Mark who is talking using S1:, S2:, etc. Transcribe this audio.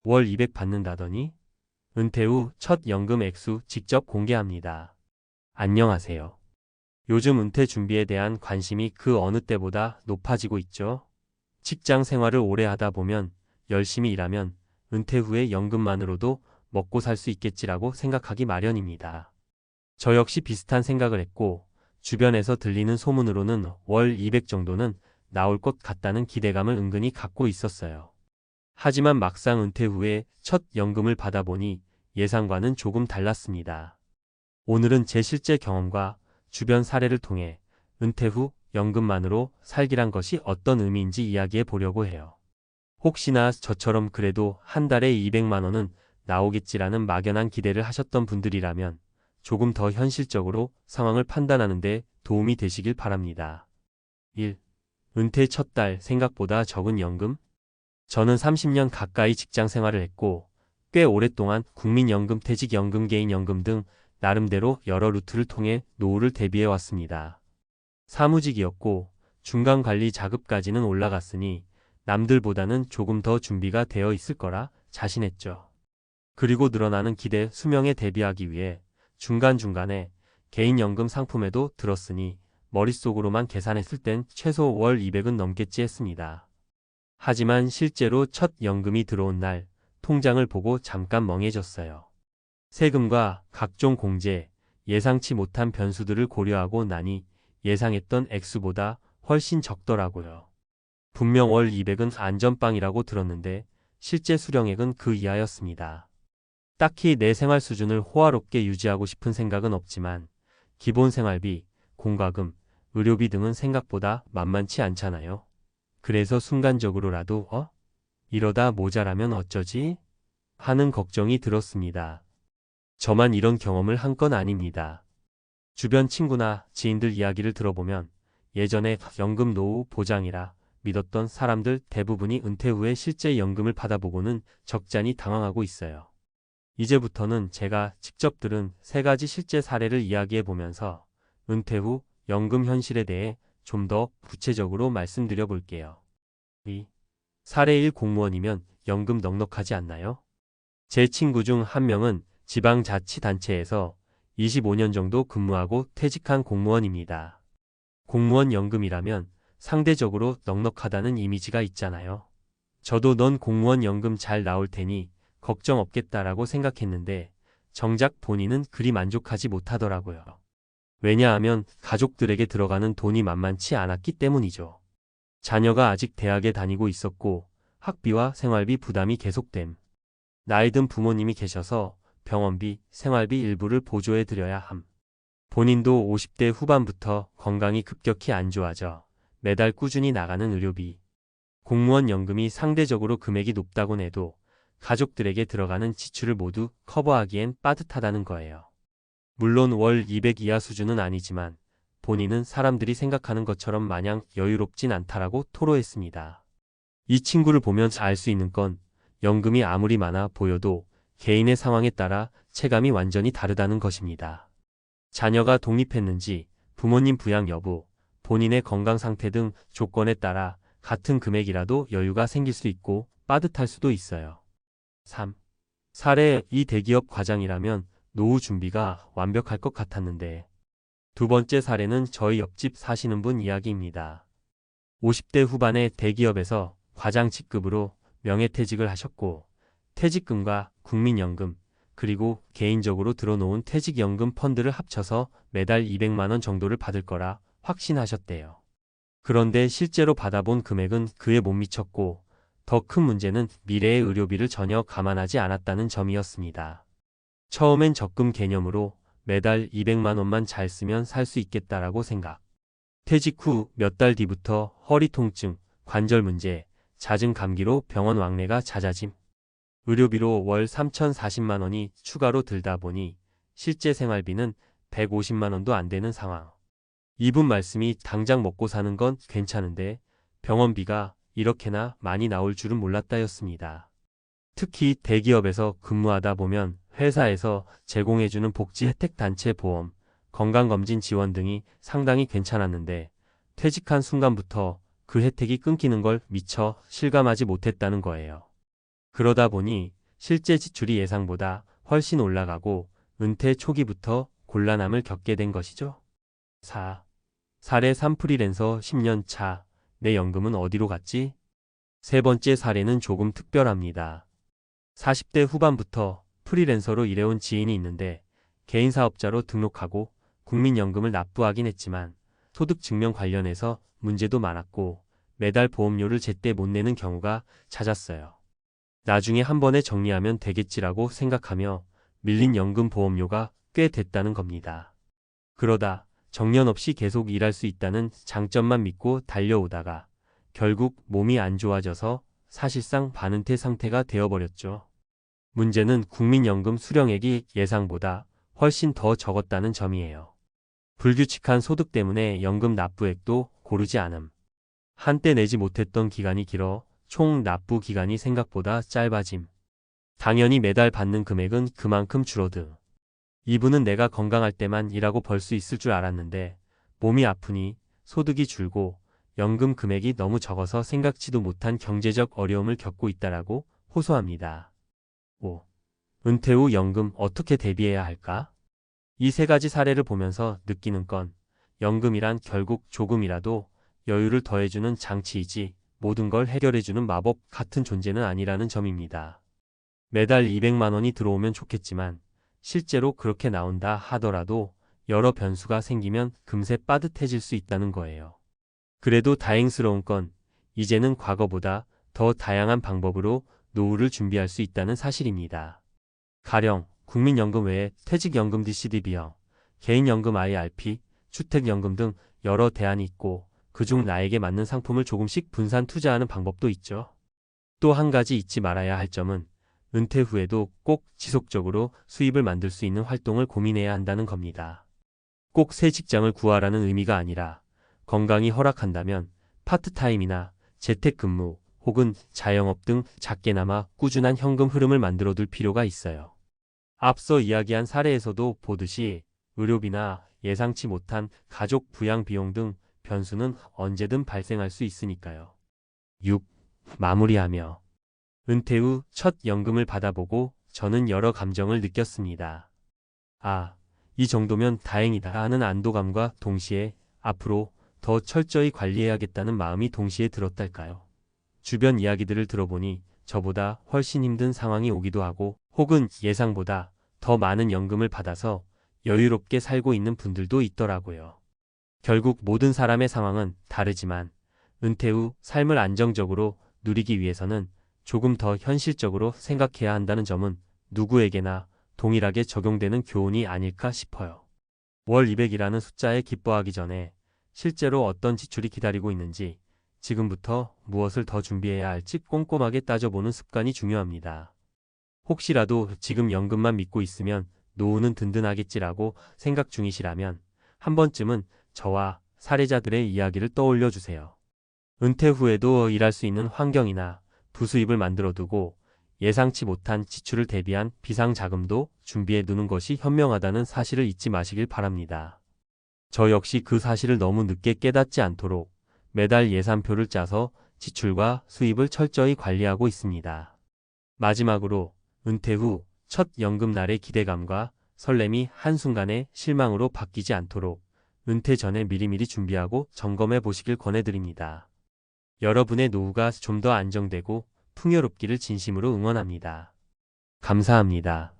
S1: 월 200 받는다더니 은퇴 후 첫 연금 액수 직접 공개합니다. 안녕하세요. 요즘 은퇴 준비에 대한 관심이 그 어느 때보다 높아지고 있죠. 직장 생활을 오래 하다 보면 열심히 일하면 은퇴 후에 연금만으로도 먹고 살 수 있겠지라고 생각하기 마련입니다. 저 역시 비슷한 생각을 했고 주변에서 들리는 소문으로는 월 200 정도는 나올 것 같다는 기대감을 은근히 갖고 있었어요. 하지만 막상 은퇴 후에 첫 연금을 받아보니 예상과는 조금 달랐습니다. 오늘은 제 실제 경험과 주변 사례를 통해 은퇴 후 연금만으로 살기란 것이 어떤 의미인지 이야기해 보려고 해요. 혹시나 저처럼 그래도 한 달에 200만 원은 나오겠지라는 막연한 기대를 하셨던 분들이라면 조금 더 현실적으로 상황을 판단하는 데 도움이 되시길 바랍니다. 1. 은퇴 첫 달 생각보다 적은 연금? 저는 30년 가까이 직장 생활을 했고 꽤 오랫동안 국민연금, 퇴직연금, 개인연금 등 나름대로 여러 루트를 통해 노후를 대비해 왔습니다. 사무직이었고 중간관리 자급까지는 올라갔으니 남들보다는 조금 더 준비가 되어 있을 거라 자신했죠. 그리고 늘어나는 기대 수명에 대비하기 위해 중간중간에 개인연금 상품에도 들었으니 머릿속으로만 계산했을 땐 최소 월 200은 넘겠지 했습니다. 하지만 실제로 첫 연금이 들어온 날 통장을 보고 잠깐 멍해졌어요. 세금과 각종 공제, 예상치 못한 변수들을 고려하고 나니 예상했던 액수보다 훨씬 적더라고요. 분명 월 200은 안전빵이라고 들었는데 실제 수령액은 그 이하였습니다. 딱히 내 생활 수준을 호화롭게 유지하고 싶은 생각은 없지만 기본 생활비, 공과금, 의료비 등은 생각보다 만만치 않잖아요. 그래서 순간적으로라도 이러다 모자라면 어쩌지? 하는 걱정이 들었습니다. 저만 이런 경험을 한 건 아닙니다. 주변 친구나 지인들 이야기를 들어보면 예전에 연금 노후 보장이라 믿었던 사람들 대부분이 은퇴 후에 실제 연금을 받아보고는 적잖이 당황하고 있어요. 이제부터는 제가 직접 들은 3가지 실제 사례를 이야기해 보면서 은퇴 후 연금 현실에 대해 좀 더 구체적으로 말씀드려 볼게요. 2. 사례 1 공무원이면 연금 넉넉하지 않나요? 제 친구 중 한 명은 지방자치단체에서 25년 정도 근무하고 퇴직한 공무원입니다. 공무원 연금이라면 상대적으로 넉넉하다는 이미지가 있잖아요. 저도 넌 공무원 연금 잘 나올 테니 걱정 없겠다라고 생각했는데 정작 본인은 그리 만족하지 못하더라고요. 왜냐하면 가족들에게 들어가는 돈이 만만치 않았기 때문이죠. 자녀가 아직 대학에 다니고 있었고 학비와 생활비 부담이 계속됨. 나이 든 부모님이 계셔서 병원비, 생활비 일부를 보조해 드려야 함. 본인도 50대 후반부터 건강이 급격히 안 좋아져 매달 꾸준히 나가는 의료비. 공무원 연금이 상대적으로 금액이 높다곤 해도 가족들에게 들어가는 지출을 모두 커버하기엔 빠듯하다는 거예요. 물론 월 200 이하 수준은 아니지만 본인은 사람들이 생각하는 것처럼 마냥 여유롭진 않다라고 토로했습니다. 이 친구를 보면 알 수 있는 건 연금이 아무리 많아 보여도 개인의 상황에 따라 체감이 완전히 다르다는 것입니다. 자녀가 독립했는지, 부모님 부양 여부, 본인의 건강 상태 등 조건에 따라 같은 금액이라도 여유가 생길 수 있고 빠듯할 수도 있어요. 3. 사례 이 대기업 과장이라면 노후 준비가 완벽할 것 같았는데. 두 번째 사례는 저희 옆집 사시는 분 이야기입니다. 50대 후반의 대기업에서 과장 직급으로 명예퇴직을 하셨고 퇴직금과 국민연금 그리고 개인적으로 들어놓은 퇴직연금 펀드를 합쳐서 매달 200만 원 정도를 받을 거라 확신하셨대요. 그런데 실제로 받아본 금액은 그에 못 미쳤고 더 큰 문제는 미래의 의료비를 전혀 감안하지 않았다는 점이었습니다. 처음엔 적금 개념으로 매달 200만 원만 잘 쓰면 살 수 있겠다라고 생각. 퇴직 후 몇 달 뒤부터 허리 통증, 관절 문제, 잦은 감기로 병원 왕래가 잦아짐. 의료비로 월 3,040만 원이 추가로 들다 보니 실제 생활비는 150만 원도 안 되는 상황. 이분 말씀이 당장 먹고 사는 건 괜찮은데 병원비가 이렇게나 많이 나올 줄은 몰랐다였습니다. 특히 대기업에서 근무하다 보면 회사에서 제공해주는 복지 혜택 단체 보험, 건강검진 지원 등이 상당히 괜찮았는데 퇴직한 순간부터 그 혜택이 끊기는 걸 미처 실감하지 못했다는 거예요. 그러다 보니 실제 지출이 예상보다 훨씬 올라가고 은퇴 초기부터 곤란함을 겪게 된 것이죠. 4. 사례 3 프리랜서 10년 차. 내 연금은 어디로 갔지? 세 번째 사례는 조금 특별합니다. 40대 후반부터 프리랜서로 일해온 지인이 있는데 개인 사업자로 등록하고 국민연금을 납부하긴 했지만 소득 증명 관련해서 문제도 많았고 매달 보험료를 제때 못 내는 경우가 잦았어요. 나중에 한 번에 정리하면 되겠지라고 생각하며 밀린 연금 보험료가 꽤 됐다는 겁니다. 그러다 정년 없이 계속 일할 수 있다는 장점만 믿고 달려오다가 결국 몸이 안 좋아져서 사실상 반은퇴 상태가 되어버렸죠. 문제는 국민연금 수령액이 예상보다 훨씬 더 적었다는 점이에요. 불규칙한 소득 때문에 연금 납부액도 고르지 않음. 한때 내지 못했던 기간이 길어 총 납부 기간이 생각보다 짧아짐. 당연히 매달 받는 금액은 그만큼 줄어듦. 이분은 내가 건강할 때만 일하고 벌 수 있을 줄 알았는데 몸이 아프니 소득이 줄고 연금 금액이 너무 적어서 생각지도 못한 경제적 어려움을 겪고 있다라고 호소합니다. 5. 은퇴 후 연금 어떻게 대비해야 할까? 이 세 가지 사례를 보면서 느끼는 건 연금이란 결국 조금이라도 여유를 더해주는 장치이지 모든 걸 해결해주는 마법 같은 존재는 아니라는 점입니다. 매달 200만 원이 들어오면 좋겠지만 실제로 그렇게 나온다 하더라도 여러 변수가 생기면 금세 빠듯해질 수 있다는 거예요. 그래도 다행스러운 건 이제는 과거보다 더 다양한 방법으로 노후를 준비할 수 있다는 사실입니다. 가령 국민연금 외에 퇴직연금 DCDB형, 개인연금 IRP, 주택연금 등 여러 대안이 있고 그중 나에게 맞는 상품을 조금씩 분산 투자하는 방법도 있죠. 또 한 가지 잊지 말아야 할 점은 은퇴 후에도 꼭 지속적으로 수입을 만들 수 있는 활동을 고민해야 한다는 겁니다. 꼭 새 직장을 구하라는 의미가 아니라 건강이 허락한다면 파트타임이나 재택근무 혹은 자영업 등 작게나마 꾸준한 현금 흐름을 만들어둘 필요가 있어요. 앞서 이야기한 사례에서도 보듯이 의료비나 예상치 못한 가족 부양 비용 등 변수는 언제든 발생할 수 있으니까요. 6. 마무리하며 은퇴 후 첫 연금을 받아보고 저는 여러 감정을 느꼈습니다. 아, 이 정도면 다행이다 하는 안도감과 동시에 앞으로 더 철저히 관리해야겠다는 마음이 동시에 들었달까요? 주변 이야기들을 들어보니 저보다 훨씬 힘든 상황이 오기도 하고 혹은 예상보다 더 많은 연금을 받아서 여유롭게 살고 있는 분들도 있더라고요. 결국 모든 사람의 상황은 다르지만 은퇴 후 삶을 안정적으로 누리기 위해서는 조금 더 현실적으로 생각해야 한다는 점은 누구에게나 동일하게 적용되는 교훈이 아닐까 싶어요. 월 200이라는 숫자에 기뻐하기 전에 실제로 어떤 지출이 기다리고 있는지 지금부터 무엇을 더 준비해야 할지 꼼꼼하게 따져보는 습관이 중요합니다. 혹시라도 지금 연금만 믿고 있으면 노후는 든든하겠지라고 생각 중이시라면 한 번쯤은 저와 사례자들의 이야기를 떠올려 주세요. 은퇴 후에도 일할 수 있는 환경이나 부수입을 만들어두고 예상치 못한 지출을 대비한 비상자금도 준비해 두는 것이 현명하다는 사실을 잊지 마시길 바랍니다. 저 역시 그 사실을 너무 늦게 깨닫지 않도록 매달 예산표를 짜서 지출과 수입을 철저히 관리하고 있습니다. 마지막으로 은퇴 후 첫 연금날의 기대감과 설렘이 한순간에 실망으로 바뀌지 않도록 은퇴 전에 미리미리 준비하고 점검해 보시길 권해드립니다. 여러분의 노후가 좀 더 안정되고 풍요롭기를 진심으로 응원합니다. 감사합니다.